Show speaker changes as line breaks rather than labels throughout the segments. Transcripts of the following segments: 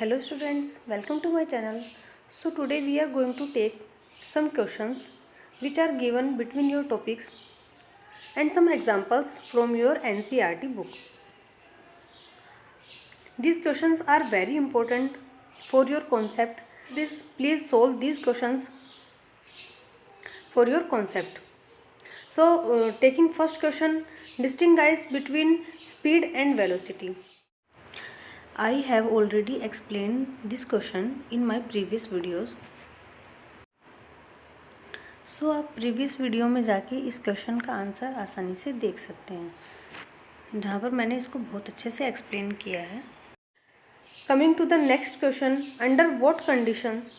Hello students, welcome to my channel. So today we are going to take some questions which are given between your topics and some examples from your NCERT book. These questions are very important for your concept. Please solve these questions for your concept. So taking first question, distinguish between speed and velocity. I have already explained this question in my previous videos. सो आप previous video में जाके इस question का answer आसानी से देख सकते हैं, जहाँ पर मैंने इसको बहुत अच्छे से एक्सप्लेन किया है. Coming to the next question, under what conditions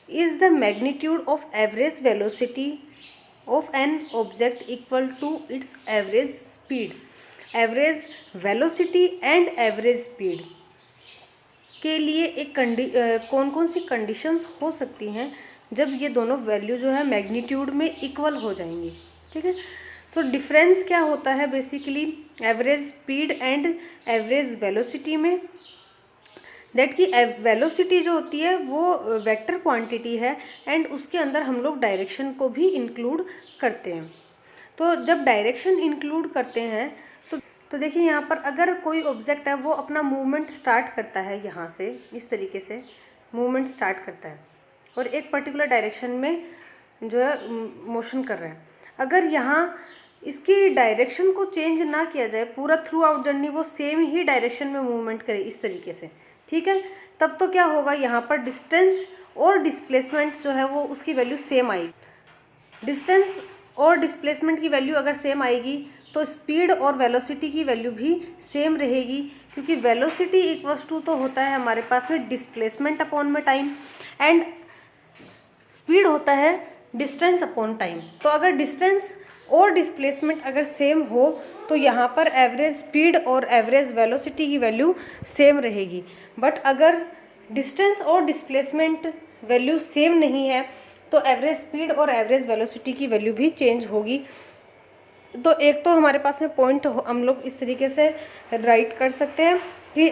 is the magnitude of average velocity of an object equal to its average speed. Average velocity and average speed के लिए कौन कौन सी कंडीशंस हो सकती हैं जब ये दोनों वैल्यू जो है मैग्नीट्यूड में इक्वल हो जाएंगी. ठीक है, तो डिफरेंस क्या होता है basically average speed and average velocity में, दैट की वेलोसिटी जो होती है वो वेक्टर क्वांटिटी है एंड उसके अंदर हम लोग डायरेक्शन को भी इंक्लूड करते हैं. तो जब डायरेक्शन इंक्लूड करते हैं तो देखिए यहाँ पर अगर कोई ऑब्जेक्ट है वो अपना मूवमेंट स्टार्ट करता है, यहाँ से इस तरीके से मूवमेंट स्टार्ट करता है और एक पर्टिकुलर डायरेक्शन में जो है मोशन कर रहे हैं. अगर यहाँ इसकी डायरेक्शन को चेंज ना किया जाए, पूरा थ्रू आउट जर्नी वो सेम ही डायरेक्शन में मूवमेंट करे इस तरीके से, ठीक है, तब तो क्या होगा, यहाँ पर डिस्टेंस और डिस्प्लेसमेंट जो है वो उसकी वैल्यू सेम आएगी. डिस्टेंस और डिस्प्लेसमेंट की वैल्यू अगर सेम आएगी तो स्पीड और वेलोसिटी की वैल्यू भी सेम रहेगी, क्योंकि वेलोसिटी इक्वल्स टू तो होता है हमारे पास में डिस्प्लेसमेंट अपॉन में टाइम एंड स्पीड होता है डिस्टेंस अपॉन टाइम. तो अगर डिस्टेंस और डिस्प्लेसमेंट अगर सेम हो तो यहाँ पर एवरेज स्पीड और एवरेज वेलोसिटी की वैल्यू सेम रहेगी. बट अगर डिस्टेंस और डिस्प्लेसमेंट वैल्यू सेम नहीं है तो एवरेज स्पीड और एवरेज वेलोसिटी की वैल्यू भी चेंज होगी. तो एक तो हमारे पास में पॉइंट हम लोग इस तरीके से राइट कर सकते हैं कि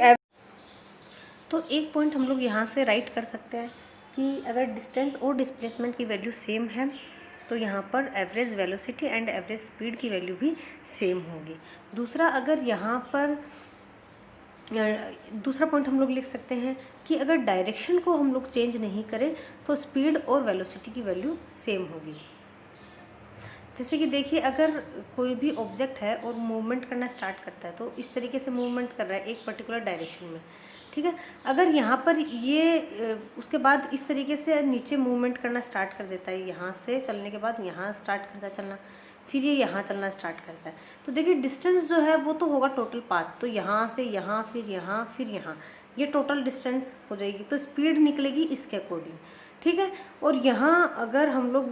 एक पॉइंट हम लोग यहाँ से राइट कर सकते हैं कि अगर डिस्टेंस और डिस्प्लेसमेंट की वैल्यू सेम है तो यहाँ पर average velocity and average speed की वैल्यू भी सेम होगी. दूसरा, अगर यहाँ पर दूसरा पॉइंट हम लोग लिख सकते हैं कि अगर डायरेक्शन को हम लोग चेंज नहीं करें तो स्पीड और वेलोसिटी की वैल्यू सेम होगी. जैसे कि देखिए, अगर कोई भी ऑब्जेक्ट है और मूवमेंट करना स्टार्ट करता है तो इस तरीके से मूवमेंट कर रहा है एक पर्टिकुलर डायरेक्शन में, ठीक है. अगर यहाँ पर ये उसके बाद इस तरीके से नीचे मूवमेंट करना स्टार्ट कर देता है, यहाँ से चलने के बाद यहाँ स्टार्ट करता है चलना, फिर ये यहाँ चलना स्टार्ट करता है, तो देखिए डिस्टेंस जो है वो तो होगा टोटल पाथ, तो यहाँ से यहाँ फिर यहाँ ये टोटल डिस्टेंस हो जाएगी. तो स्पीड निकलेगी इसके अकॉर्डिंग, ठीक है. और यहाँ अगर हम लोग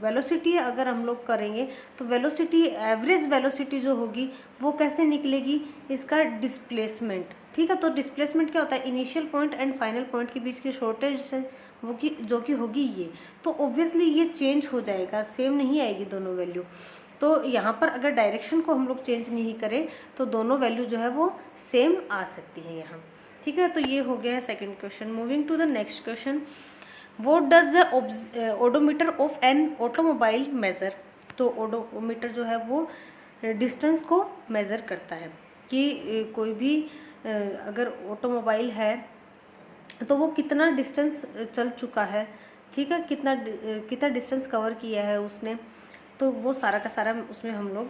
वेलोसिटी अगर हम लोग करेंगे तो वेलोसिटी, एवरेज वेलोसिटी जो होगी वो कैसे निकलेगी, इसका डिस्प्लेसमेंट, ठीक है. तो डिस्प्लेसमेंट क्या होता है, initial point and final point के बीच की शॉर्टेज से वो की जो कि होगी ये, तो ऑब्वियसली ये चेंज हो जाएगा, सेम नहीं आएगी दोनों वैल्यू. तो यहाँ पर अगर डायरेक्शन को हम लोग चेंज नहीं करें तो दोनों वैल्यू जो है वो सेम आ सकती है यहाँ, ठीक है. तो ये हो गया है second question. Moving to the next question, what does the odometer of an automobile measure. तो ओडोमीटर जो है वो डिस्टेंस को मेज़र करता है कि कोई भी अगर ऑटोमोबाइल है तो वो कितना डिस्टेंस चल चुका है, ठीक है, कितना डिस्टेंस कवर किया है उसने, तो वो सारा का सारा उसमें हम लोग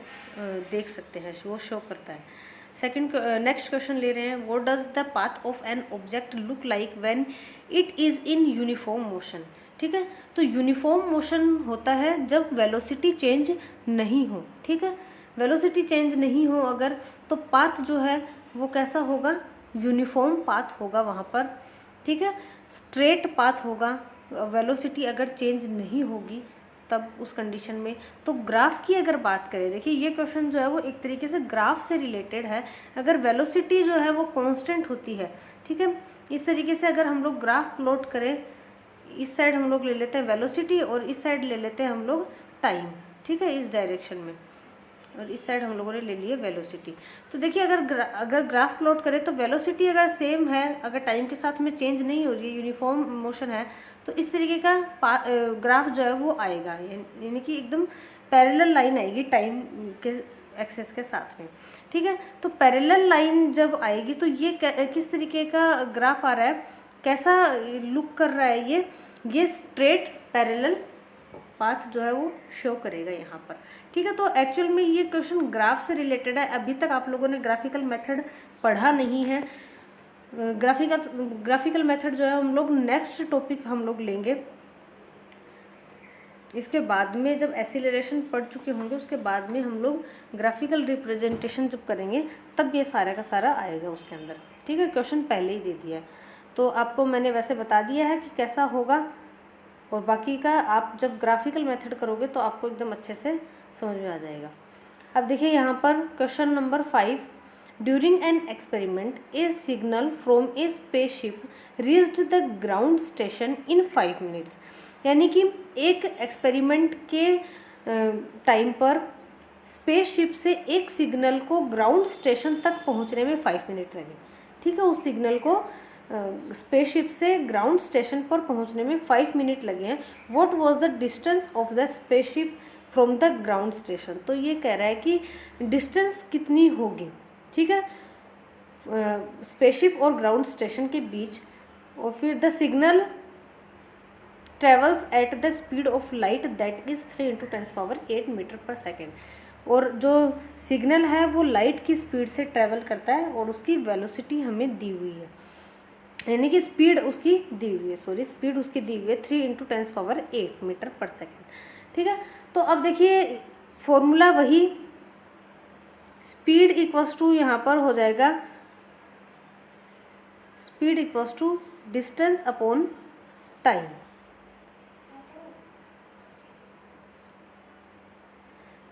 देख सकते हैं, वो शो करता है. नेक्स्ट क्वेश्चन ले रहे हैं, what does the path of an object look like when it is in uniform motion. ठीक है, तो यूनिफॉर्म मोशन होता है जब वेलोसिटी चेंज नहीं हो, ठीक है. वेलोसिटी चेंज नहीं हो अगर, तो पाथ जो है वो कैसा होगा, यूनिफॉर्म पाथ होगा वहाँ पर, ठीक है, स्ट्रेट पाथ होगा. वेलोसिटी अगर चेंज नहीं होगी तब उस कंडीशन में. तो ग्राफ की अगर बात करें, देखिए ये क्वेश्चन जो है वो एक तरीके से ग्राफ से रिलेटेड है. अगर वेलोसिटी जो है वो कांस्टेंट होती है, ठीक है, इस तरीके से अगर हम लोग ग्राफ प्लॉट करें, इस साइड हम लोग ले लेते हैं वेलोसिटी और इस साइड ले लेते हैं हम लोग टाइम, ठीक है, इस डायरेक्शन में. और इस साइड हम लोगों ने ले ली है वेलोसिटी। तो देखिए अगर ग्राफ प्लॉट करें तो वेलोसिटी अगर सेम है, अगर टाइम के साथ में चेंज नहीं हो रही है, यूनिफॉर्म मोशन है, तो इस तरीके का ग्राफ जो है वो आएगा, यानी कि एकदम पैरेलल लाइन आएगी टाइम के एक्सेस के साथ में। ठीक है, तो पैरेलल लाइन जब आएगी तो ये किस तरीके का ग्राफ आ रहा है, कैसा लुक कर रहा है, ये स्ट्रेट पैरेलल पाथ जो है वो शो करेगा यहाँ पर। ठीक है, तो एक्चुअल में ये क्वेश्चन ग्राफ से रिलेटेड है। अभी तक आप लोगों ने ग्राफिकल मेथड पढ़ा नहीं है। ग्राफिकल मेथड जो है हम लोग नेक्स्ट टॉपिक हम लोग लेंगे। इसके बाद में जब एक्सीलरेशन पढ़ चुके होंगे उसके बाद में हम लोग ग्राफिकल रिप्रेजेंटेशन जब करेंगे तब ये सारा का सारा आएगा उसके अंदर। ठीक है, क्वेश्चन पहले ही दे दिया है, तो आपको मैंने वैसे बता दिया है कि कैसा होगा, और बाकी का आप जब ग्राफिकल मेथड करोगे तो आपको एकदम अच्छे से समझ में आ जाएगा। अब देखिए यहाँ पर question number 5, during an experiment A signal from A spaceship reached the ground station in 5 minutes. यानी कि एक एक्सपेरिमेंट के टाइम पर स्पेसशिप से एक सिग्नल को ग्राउंड स्टेशन तक पहुँचने में 5 मिनट लगे। ठीक है, उस सिग्नल को स्पेसशिप से ग्राउंड स्टेशन पर पहुंचने में 5 मिनट लगे हैं। What was the distance of the spaceship from the ground station. तो ये कह रहा है कि डिस्टेंस कितनी होगी। ठीक है, स्पेसशिप और ग्राउंड स्टेशन के बीच। और फिर the signal travels at the speed of light that is 3 × 10⁸ metre per second. और जो सिग्नल है वो लाइट की स्पीड से ट्रेवल करता है और उसकी वेलोसिटी हमें दी हुई है, यानी कि स्पीड उसकी दी हुई है, स्पीड उसकी दी हुई है 3 × 10⁸ मीटर पर सेकेंड। ठीक है, तो अब देखिए फॉर्मूला वही, स्पीड इक्वल्स टू यहाँ पर हो जाएगा speed equals to distance upon time.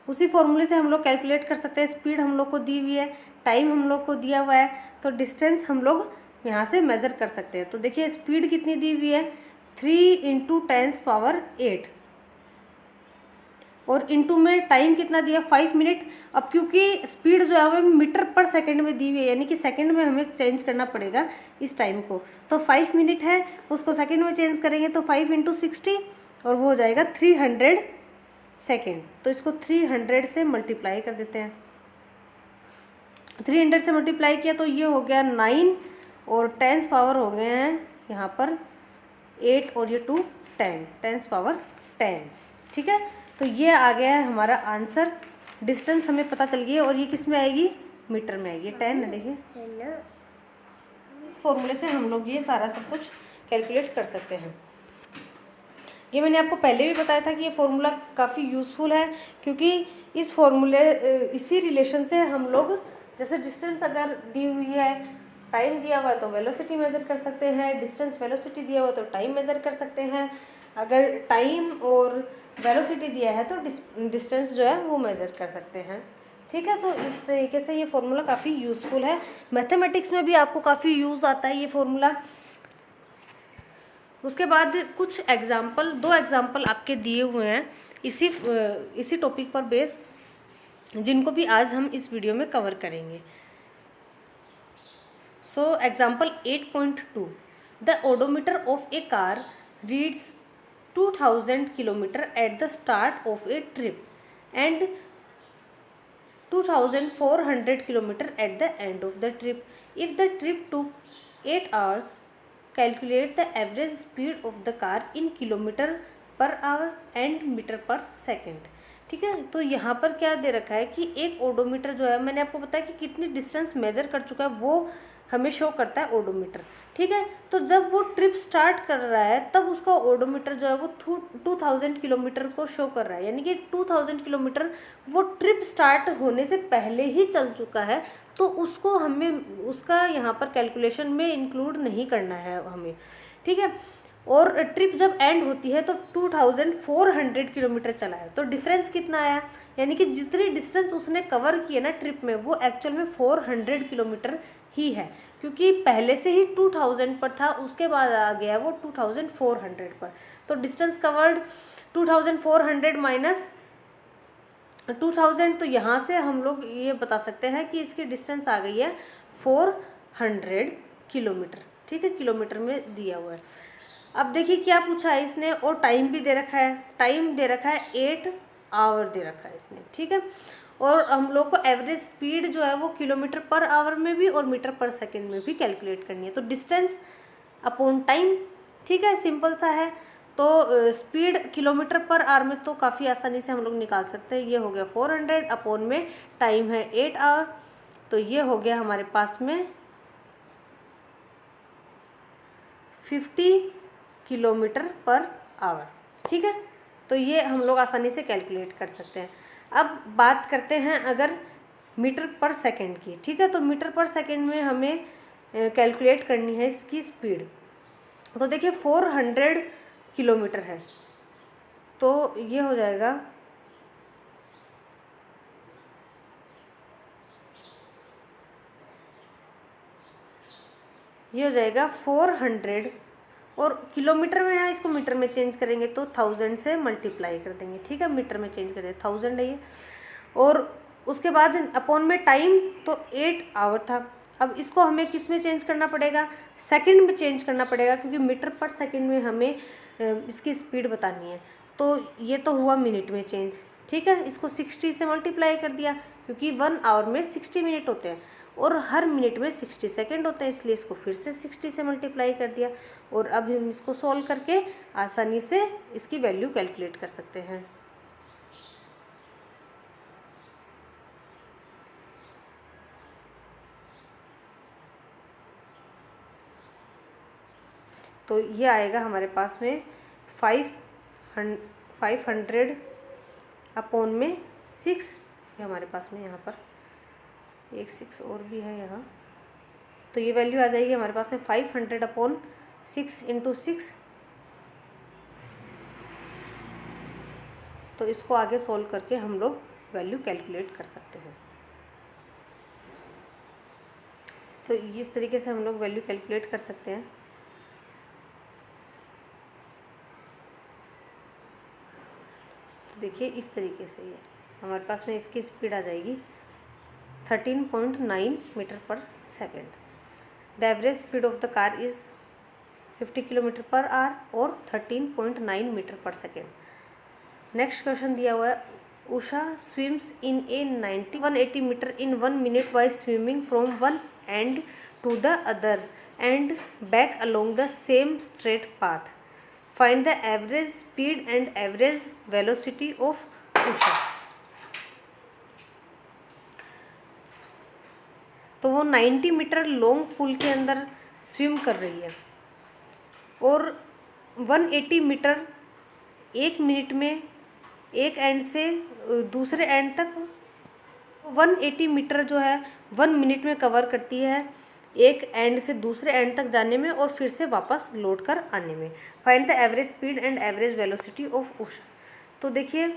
उसी फॉर्मूले से हम लोग कैलकुलेट कर सकते हैं। स्पीड हम लोग को दी हुई है, टाइम हम लोग को दिया हुआ है, तो डिस्टेंस हम लोग यहाँ से मेज़र कर सकते हैं। तो देखिए स्पीड कितनी दी हुई है 3 × 10⁸, और इनटू में टाइम कितना दिया 5 मिनट। अब क्योंकि स्पीड जो है वो मीटर पर सेकंड में दी हुई है, यानी कि सेकंड में हमें चेंज करना पड़ेगा इस टाइम को। तो 5 मिनट है, उसको सेकंड में चेंज करेंगे तो 5 × 60 और वो हो जाएगा 300 सेकेंड। तो इसको 300 से मल्टीप्लाई कर देते हैं। 300 से मल्टीप्लाई किया तो ये हो गया 9 और 10 पावर हो गए हैं यहाँ पर 8 और ये 2 10 पावर 10। ठीक है, तो ये आ गया है हमारा आंसर। डिस्टेंस हमें पता चल गई, और ये किस में आएगी, मीटर में आएगी। 10 है, देखिए इस फॉर्मूले से हम लोग ये सारा सब कुछ कैलकुलेट कर सकते हैं। ये मैंने आपको पहले भी बताया था कि ये फॉर्मूला काफ़ी यूज़फुल है, क्योंकि इस फॉर्मूले इसी रिलेशन से हम लोग जैसे डिस्टेंस अगर दी हुई है, टाइम दिया हुआ है तो वेलोसिटी मेज़र कर सकते हैं, डिस्टेंस वेलोसिटी दिया हुआ है तो टाइम मेज़र कर सकते हैं, अगर टाइम और वेलोसिटी दिया है तो डिस्टेंस जो है वो मेज़र कर सकते हैं। ठीक है, तो इस तरीके से ये फॉर्मूला काफ़ी यूज़फुल है। मैथमेटिक्स में भी आपको काफ़ी यूज़ आता है ये फॉर्मूला। उसके बाद कुछ एग्जाम्पल, 2 एग्जाम्पल आपके दिए हुए हैं इसी टॉपिक पर बेस, जिनको भी आज हम इस वीडियो में कवर करेंगे। So example 8.2, the odometer of a car reads 2000 kilometre at the start of a trip and 2400 kilometre at the end of the trip. If the trip took 8 hours, calculate the average speed of the car in kilometre per hour and metre per second. ठीक है, तो यहाँ पर क्या दे रखा है कि एक ओडोमीटर जो है, मैंने आपको बताया कि कितनी डिस्टेंस मेजर कर चुका है वो हमें शो करता है ओडोमीटर। ठीक है, तो जब वो ट्रिप स्टार्ट कर रहा है तब उसका ओडोमीटर जो है वो 2000 किलोमीटर को शो कर रहा है, यानी कि 2000 किलोमीटर वो ट्रिप स्टार्ट होने से पहले ही चल चुका है, तो उसको हमें उसका यहाँ पर कैलकुलेशन में इंक्लूड नहीं करना है हमें। ठीक है, और ट्रिप जब एंड होती है तो 2400 किलोमीटर चला है, तो डिफरेंस कितना आया, यानी कि जितनी डिस्टेंस उसने कवर की है ना ट्रिप में, वो एक्चुअल में 400 किलोमीटर ही है, क्योंकि पहले से ही 2000 पर था, उसके बाद आ गया वो 2400 पर। तो डिस्टेंस कवर्ड 2400 माइनस 2000, तो यहाँ से हम लोग ये बता सकते हैं कि इसकी डिस्टेंस आ गई है 400 किलोमीटर। ठीक है, किलोमीटर में दिया हुआ है। अब देखिए क्या पूछा है इसने, और टाइम भी दे रखा है, टाइम दे रखा है 8 आवर दे रखा है इसने। ठीक है, और हम लोग को एवरेज स्पीड जो है वो किलोमीटर पर आवर में भी और मीटर पर सेकेंड में भी कैलकुलेट करनी है। तो डिस्टेंस अपॉन टाइम, ठीक है, सिंपल सा है। तो स्पीड किलोमीटर पर आवर में तो काफ़ी आसानी से हम लोग निकाल सकते हैं। ये हो गया 400, अपॉन में टाइम है 8 आवर, तो ये हो गया हमारे पास में 50 किलोमीटर पर आवर। ठीक है, तो ये हम लोग आसानी से कैलकुलेट कर सकते हैं। अब बात करते हैं अगर मीटर पर सेकंड की। ठीक है, तो मीटर पर सेकंड में हमें कैलकुलेट करनी है इसकी स्पीड। तो देखिए 400 किलोमीटर है, तो ये हो जाएगा ये हो जाएगा 400, और किलोमीटर में यहाँ इसको मीटर में चेंज करेंगे तो 1000 से मल्टीप्लाई कर देंगे। ठीक है, मीटर में चेंज कर देंगे, 1000 है ये। और उसके बाद अपॉन में टाइम तो 8 आवर था। अब इसको हमें किस में चेंज करना पड़ेगा, सेकंड में चेंज करना पड़ेगा, क्योंकि मीटर पर सेकंड में हमें इसकी स्पीड बतानी है। तो ये तो हुआ मिनट में चेंज। ठीक है, इसको 60 से मल्टीप्लाई कर दिया, क्योंकि 1 आवर में 60 मिनट होते हैं और हर मिनट में 60 सेकंड होते हैं, इसलिए इसको फिर से 60 से मल्टीप्लाई कर दिया। और अब हम इसको सॉल्व करके आसानी से इसकी वैल्यू कैलकुलेट कर सकते हैं। तो ये आएगा हमारे पास में 500 अपॉन में 6, ये हमारे पास में यहाँ पर एक 6 और भी है यहाँ, तो ये वैल्यू आ जाएगी हमारे पास में 500 अपॉन 6 इंटू 6। तो इसको आगे सोल्व करके हम लोग वैल्यू कैलकुलेट कर सकते हैं। तो इस तरीके से हम लोग वैल्यू कैलकुलेट कर सकते हैं। देखिए इस तरीके से ये हमारे पास में इसकी स्पीड आ जाएगी 13.9 metre per second. The average speed of the car is 50 kilometre per our और 13.9 metre per second. Next question दिया हुआ है, Usha swims in a 180 metre इन 1 minute by swimming from one end to the other end back along the same straight path. Find the average speed and average velocity of Usha. तो वो 90 metre long pool के अंदर swim कर रही है और 180 metre 1 minute में एक एंड से दूसरे एंड तक 180 मीटर जो है 1 मिनट में कवर करती है, एक एंड से दूसरे एंड तक जाने में और फिर से वापस लौट कर आने में। Find the average speed and average velocity of Usha. तो देखिए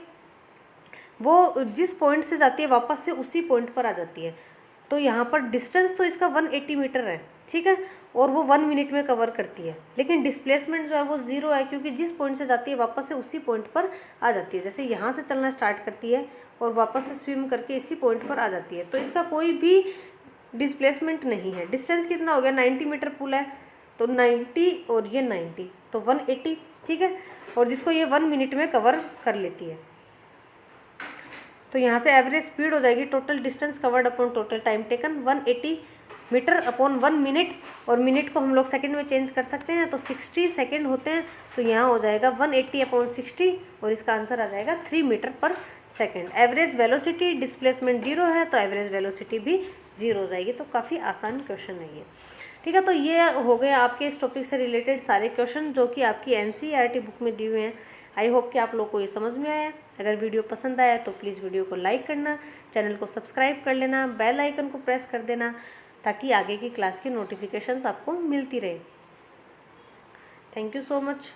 वो जिस पॉइंट से जाती है वापस से उसी पॉइंट पर आ जाती है। तो यहाँ पर डिस्टेंस तो इसका 180 मीटर है, ठीक है, और वो 1 मिनट में कवर करती है, लेकिन डिस्प्लेसमेंट जो है वो 0 है, क्योंकि जिस पॉइंट से जाती है वापस से उसी पॉइंट पर आ जाती है। जैसे यहाँ से चलना स्टार्ट करती है और वापस से स्विम करके इसी पॉइंट पर आ जाती है, तो इसका कोई भी डिस्प्लेसमेंट नहीं है। डिस्टेंस कितना हो गया, 90 मीटर पुल है, तो 90 और ये 90 तो 180, ठीक है, और जिसको ये 1 मिनट में कवर कर लेती है। तो यहाँ से एवरेज स्पीड हो जाएगी total distance covered upon total time taken 180 metre upon 1 minute, और मिनट को हम लोग सेकंड में चेंज कर सकते हैं, तो 60 सेकंड होते हैं, तो यहाँ हो जाएगा 180 अपॉन 60 और इसका आंसर आ जाएगा 3 मीटर पर सेकंड। एवरेज वेलोसिटी डिस्प्लेसमेंट 0 है, तो एवरेज वेलोसिटी भी 0 हो जाएगी। तो काफ़ी आसान क्वेश्चन है ये, ठीक है। तो ये हो गए आपके इस टॉपिक से रिलेटेड सारे क्वेश्चन जो कि आपकी NCERT बुक में दिए हुए हैं। आई होप कि आप लोग को ये समझ में आया। अगर वीडियो पसंद आया तो प्लीज़ वीडियो को लाइक करना, चैनल को सब्सक्राइब कर लेना, बेल आइकन को प्रेस कर देना, ताकि आगे की क्लास की नोटिफिकेशंस आपको मिलती रहे। Thank you so much.